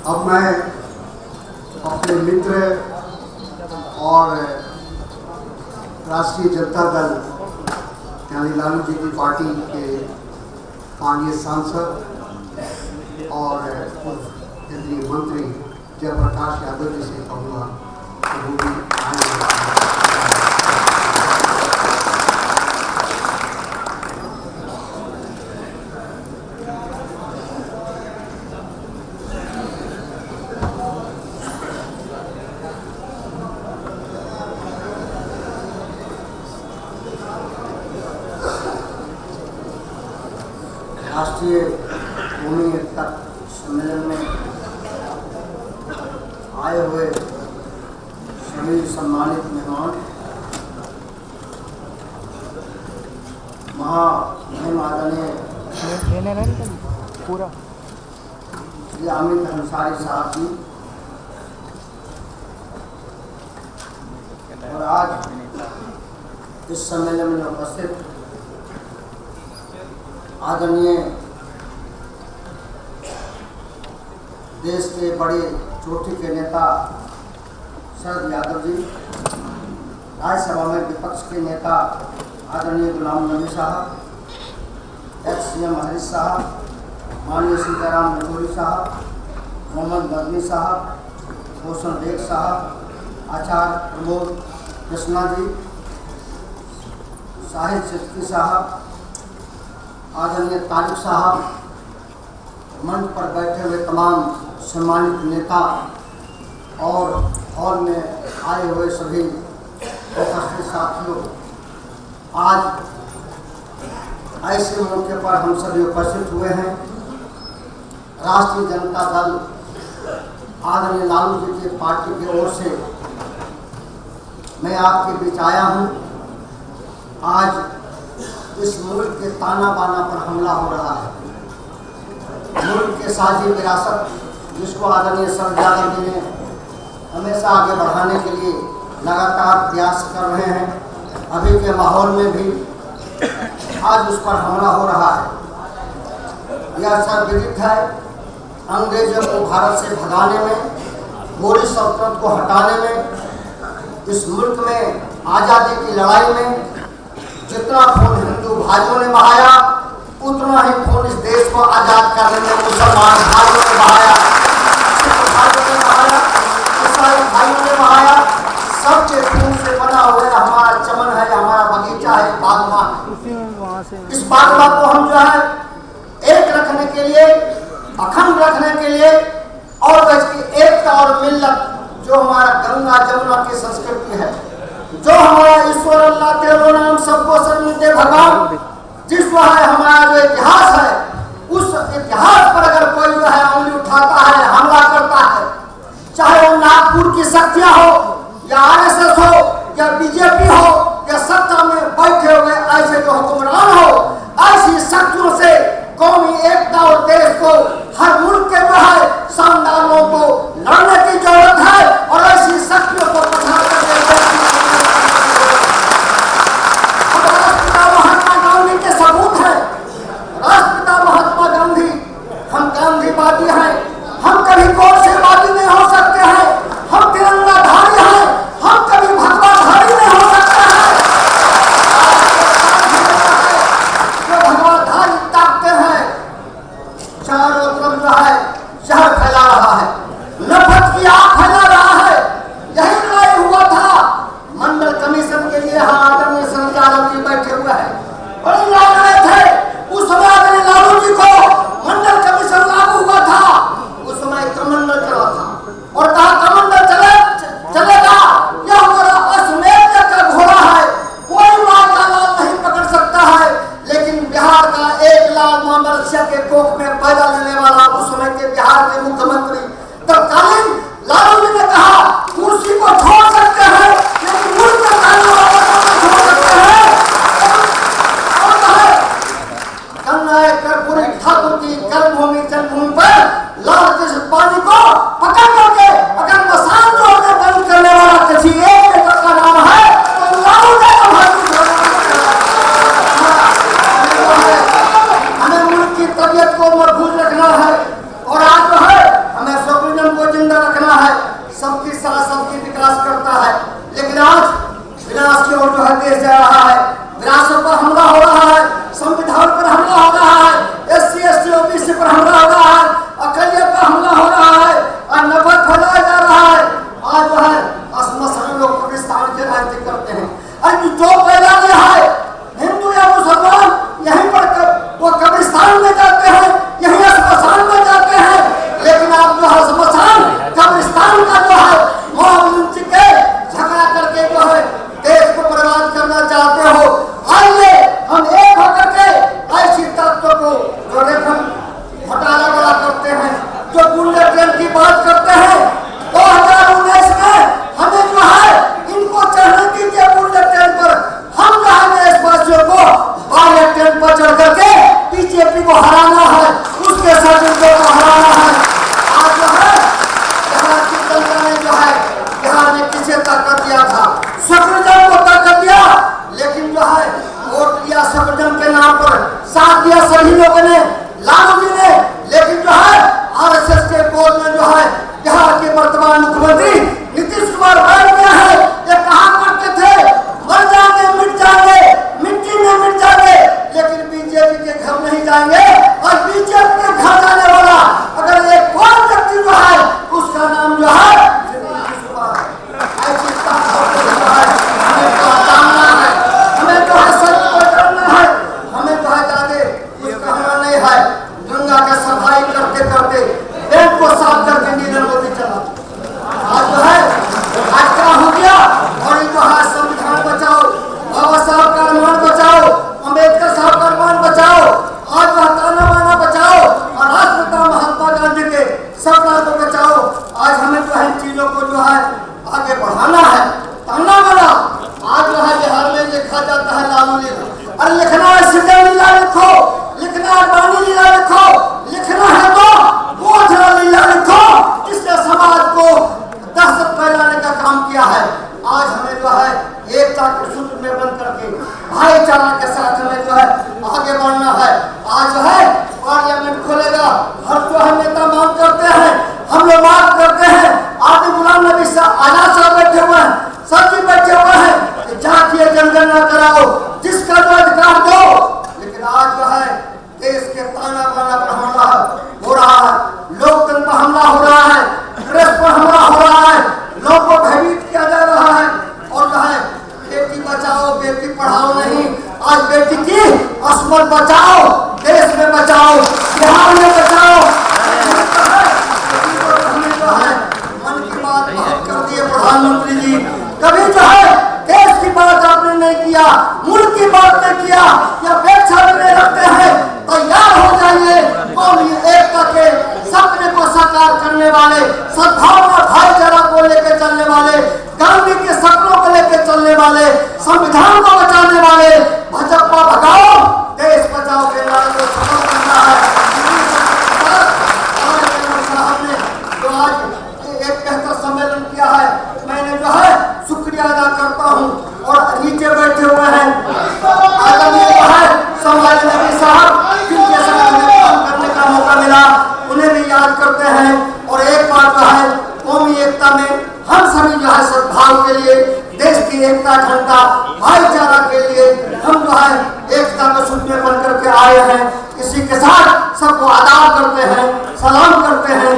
अब मैं अपने मित्र और राष्ट्रीय जनता दल यानी लालू जी की पार्टी के माननीय सांसद और केंद्रीय मंत्री जयप्रकाश यादव जी से कहूँगा कि वो भी राष्ट्रीय भूमि एकता सम्मेलन में आए हुए सभी सम्मानित मेहमान, महामहिम आदरणीय पूरा श्री अमित अंसारी साहब जी और आज इस सम्मेलन में उपस्थित आदरणीय देश के बड़े चोटी के नेता शरद यादव जी, राज्यसभा में विपक्ष के नेता आदरणीय गुलाम नबी साहब, एक्स-सीएम हरीश साहब, माननीय सीताराम येचुरी साहब, मोहम्मद नदवी साहब, भूषण बेग साहब, आचार्य प्रमोद कृष्णा जी, साहिद चिश्ती साहब, आदरणीय तारिक साहब, मंच पर बैठे हुए तमाम सम्मानित नेता और हॉल में आए हुए सभी उपस्थित साथियों, आज ऐसे मौके पर हम सभी उपस्थित हुए हैं। राष्ट्रीय जनता दल आदरणीय लालू जी की पार्टी की ओर से मैं आपके बीच आया हूँ। आज इस मुल्क के ताना बाना पर हमला हो रहा है। मुल्क के साझी विरासत जिसको आदरणीय शरद यादव जी ने हमेशा आगे बढ़ाने के लिए लगातार प्रयास कर रहे हैं, अभी के माहौल में भी आज उस पर हमला हो रहा है। यह सर्वविदित है। अंग्रेजों को भारत से भगाने में, मोरी सल्तनत को हटाने में, इस मुल्क में आज़ादी की लड़ाई में जितना खून हिंदू भाइयों ने बहाया, उतना ही खून इस देश को आजाद करने में मुसलमान भाइयों ने बहाया, ईसाई भाइयों ने बहाया। सबके खून से बना हुआ हमारा चमन है, हमारा बगीचा है, बागवा है। इस बागवा को हम जो है एक रखने के लिए, अखंड रखने के लिए और देश की एकता और मिल्लत, जो हमारा गंगा जमुना की संस्कृति है, जो हमारा ईश्वर अल्लाह तेरो नाम सबको सर्वते भगवान, जिसको है हमारा जो इतिहास है, उस इतिहास पर अगर कोई जो है उंगली उठाता है, हमला करता है, चाहे वो नागपुर की शक्तियां हो या आरएसएस हो या बीजेपी हो या सत्ता में बैठे हुए ऐसे जो हुक्मरान हो, ऐसी शक्तियों से कौमी एकता और देश को, हर मुल्क के जो है शानदारों को लड़ने की जरूरत है और ऐसी शक्तियों को पछाड़ करके सबूत है। राष्ट्रपिता महात्मा गांधी, हम गांधीवादी हैं, हम कभी गोडसेवादी नहीं हो सकते हैं, हम तिरंगाधारी हैं, हम कभी भगवाधारी नहीं हो सकते हैं। जो भगवाधारी ताकते हैं, चारों तरफ जो है शहर फैला रहा है, नफरत की आग फैला रहा है। यही लड़ाई हुआ था मंडल कमीशन के लिए। हाँ, आदरणीय शरद यादव जी बैठे हुए हैं, बड़ी लड़ाई थे। उस समय आदरणीय लालू जी को मंडल कमीशन लागू हुआ था, उस समय कमंडल चला था और कहा कमंडल चलेगा, यह हमारा अश्वमेध का घोड़ा है, कोई माँ का लाल नहीं पकड़ सकता है। लेकिन बिहार का एक लाल मामलसिया के कोख में पैदा लेने वाला उस समय के बिहार के मुख्यमंत्री तत्कालीन लालू जी ने कहा कुर्सी को छोड़ सकते हैं, लेकिन मुल्क के कानून छोड़ सकते हैं। कर्पूरी ठाकुर की कर्मभूमि जन्मभूमि पर लाल कृष्ण पानी को पकड़ करके अगर मसान जोड़ने बंद करने वाला किसी एक नेता का नाम है तो लालू जी का हमें मुल्क की तबियत को मजबूत रखना है और आज जो है देश जा रहा है, विरासत पर हमला हो रहा है, संविधान पर हमला हो रहा है, SC ST OBC पर हमला हो रहा है, अकलियत पर हमला हो रहा है और नफरत फैलाया जा रहा है। आज जो है असमसान लोग पाकिस्तान के राजनीति करते हैं। आज जो पैदा नहीं है हिंदू या मुसलमान यहीं पर वो कब्रिस्तान में जाते हैं, यहीं असमसान में जाते हैं, लेकिन आप जो है असमसान कब्रिस्तान का जो है मोहम्मद के झगड़ा करके जो है देश को बर्बाद करना चाहते हो। आइए हम एक होकर के ऐसी तत्वों को जो रेफर घोटाला बड़ा करते हैं, जो बुलेट ट्रेन की बात करते हैं, 2019 में हमें जो है इनको चढ़ने दीजिए बुलेट ट्रेन पर। हम जो है देशवासियों को बुलेट ट्रेन पर चढ़ करके बीजेपी को हराना है, उसके सर्टिफिकेट को हराना है। आज जो है बिहार की जनता ने जो है बिहार में किसे ताकत दिया था, शत्रुजन को ताकत दिया, लेकिन जो है वोट दिया शत्रुजन के नाम पर, साथ दिया सभी लोगों ने, लालू जी ने, लेकिन जो है RSS के बोर्ड में जो है बिहार के वर्तमान मुख्यमंत्री नीतीश कुमार बैठ गया है। ये कहा करते थे मर जाएंगे मिट जाएंगे, मिट्टी में मिट जाएंगे, लेकिन बीजेपी के घर नहीं जाएंगे। और बीजेपी के घर जाने वाला अगर एक कोई व्यक्ति जो है उसका नाम जो है नीतीश कुमार है। ऐसी हमें पहचानना है, हमें जो है सच पहचानना है, हमें जो है जाके कुछ कहना नहीं है। गंगा के सफाई करते करते पेट को साफ करके नीरज मोदी चला। आज जो है आज क्या हो गया, और जो है संविधान बचाओ, बाबा साहब का अरमान बचाओ, अम्बेडकर साहब का अरमान बचाओ, आज वह ताना बाना बचाओ और राष्ट्रपिता महात्मा गांधी के सपना को बचाओ। आज हमें जो है इन चीजों को जो है आगे बढ़ाना है। ताना बाना आज जो है बिहार में लिखा जाता है लालू लीला, अरे लिखना है सिंधिया लीला लिखो, लिखना है बानी लीला लिखो, लिखना है तो बोझला लीला लिखो, जिसने समाज को दहशत फैलाने का काम किया है। आज हमें जो है एकता के सूत्र में बंद करके भाईचारा के साथ हमें जो है आगे बढ़ना है। आज जो है पार्लियामेंट खोलेगा, हर जो है नेता मांग करते हैं, हम लोग मांग करते हैं, आदि गुलाम नबी आजाद साहब बैठे हुए हैं, सभी बैठे हुए हैं कि जातीय जनगणना कराओ, जिसका जो अधिकार दो। लेकिन आज जो है देश के ताना बाना पर हमला हो रहा है, लोकतंत्र पर हमला हो रहा है, प्रेस पर हमला हो रहा है, लोगों को भयभीत किया जा रहा है। और जो है बेटी बचाओ बेटी पढ़ाओ नहीं, आज बेटी की अस्मत बचाओ, देश में बचाओ, बिहार में बचाओ। हमें जो है मन की बात बहुत कर दिए प्रधानमंत्री जी, कभी जो है देश की बात आपने नहीं किया, मुल्क की बात नहीं किया, या अपेक्षा करने लगते हैं। तैयार हो जाइए कौमी एकता के सपने को साकार करने वाले, सद्भावना भाईचारा को लेकर चलने वाले, गांधी के सपनों को लेकर चलने वाले, संविधान को बचाने वाले, भाजपा भगाओ देश बचाओ के नारे को सफल करना है। साहब ने जो आज एक बेहतर सम्मेलन किया है, मैंने जो है शुक्रिया अदा करता हूँ। और नीचे बैठे हुए हैं आदरणीय जो है समाज नबी साहब, जिनके साथ हमें काम करने का मौका मिला, उन्हें भी याद करते हैं। और एक बात जो है कौमी एकता में हम सभी जो है सद्भाव के लिए, देश की एकता अखंडता भाईचारा के लिए हम जो है एकता को सूत्र में बन करके आए हैं। इसी के साथ सबको आदाब करते हैं, सलाम करते हैं।